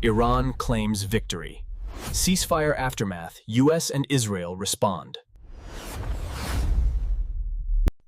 Iran claims victory. Ceasefire aftermath, US and Israel respond.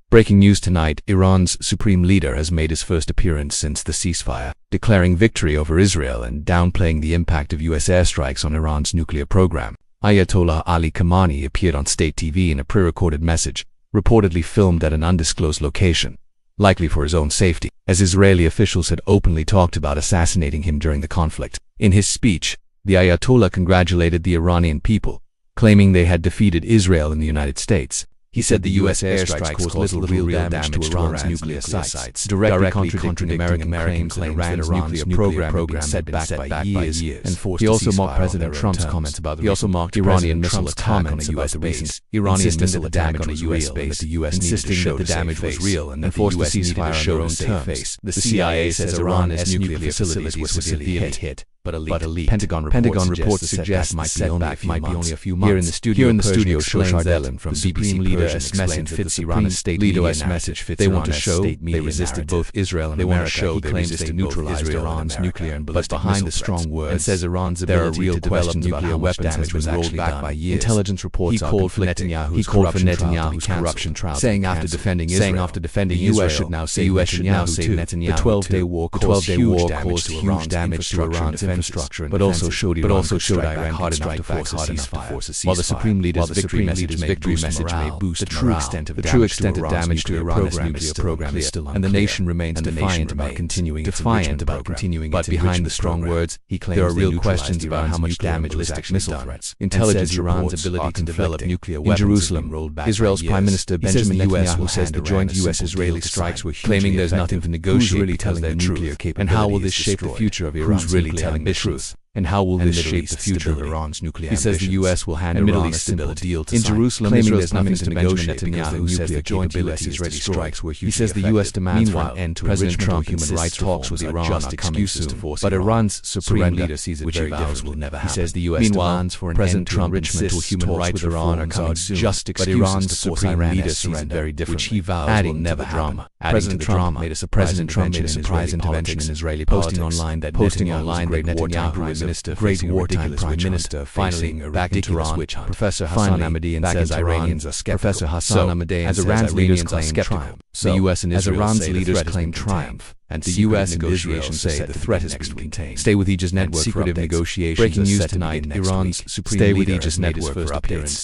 Breaking news tonight, Iran's supreme leader has made his first appearance since the ceasefire, declaring victory over Israel and downplaying the impact of US airstrikes on Iran's nuclear program. Ayatollah Ali Khamenei appeared on state TV in a pre-recorded message, reportedly filmed at an undisclosed location, likely for his own safety, as Israeli officials had openly talked about assassinating him during the conflict. In his speech, the Ayatollah congratulated the Iranian people, claiming they had defeated Israel and the United States. He said the U.S. airstrikes caused little real damage to Iran's nuclear sites, directly contradicting American claims that Iran's nuclear program had been set back by years, and forced. He also mocked President Trump's comments about the Iranian missile attack on a U.S. base, Iranian missile attack on a U.S. base, insisting that the damage was real and that the U.S. needed to show on their own terms. The CIA says Iran's nuclear facilities were severely hit, but elite. Pentagon reports suggest that might be only a few months. Here in the studio, Shoshar Delin from BBC leader explains that the Supreme leader's message fits. They want to show they resisted both Israel and America. He claims they neutralized Iran's nuclear and ballistic behind the strong words, and says Iran's ability to develop nuclear weapons has been rolled back by years. Intelligence reports he called for Netanyahu's corruption trial, saying after defending Israel, U.S. should now save Netanyahu. The 12-day war caused huge damage to Iran's infrastructure, but also showed Iran hard enough to force a ceasefire. While the Supreme Leader's victory message may boost the true extent of damage to Iran's nuclear program is still unclear, and the nation remains defiant about continuing its enrichment program. But behind the strong words, he claims there are real questions about how much damage ballistic missile threats. Intelligence Iran's ability to develop nuclear weapons in Jerusalem. Israel's Prime Minister Benjamin Netanyahu says the joint U.S.-Israeli strikes were claiming there's nothing to negotiate really telling their nuclear capabilities. And how will this shape the future of Iran's nuclear ambitions? And how will this shape the future of Iran's nuclear ambitions? He says the U.S. will hand Iran a simple deal to sign. In Jerusalem, claiming there's nothing to negotiate because the joint U.S.-Israeli strikes were hugely effective. He says the U.S. demands for an end to President Trump human rights talks with Iran just excuses to force Iran. But Iran's supreme leader sees it very differently. He says the U.S. demands for an end to enrichment or human rights with Iran are coming soon. But Iran's supreme leader sees it very differently, which he vows will never happen. President Trump made a surprise intervention in Israeli politics, posting online that Netanyahu great wartime Prime Minister, finally back in Tehran. Professor Hassan Ahmadian says Iranians are skeptical. Professor Hassan Ahmadian as Iran's leaders claim triumph. The U.S. and Israel Iran's leaders claim triumph, and the U.S. and Israel say the threat is contained. Stay with Aegis Network for updates. Breaking news tonight: Iran's supreme leader has made his first appearance.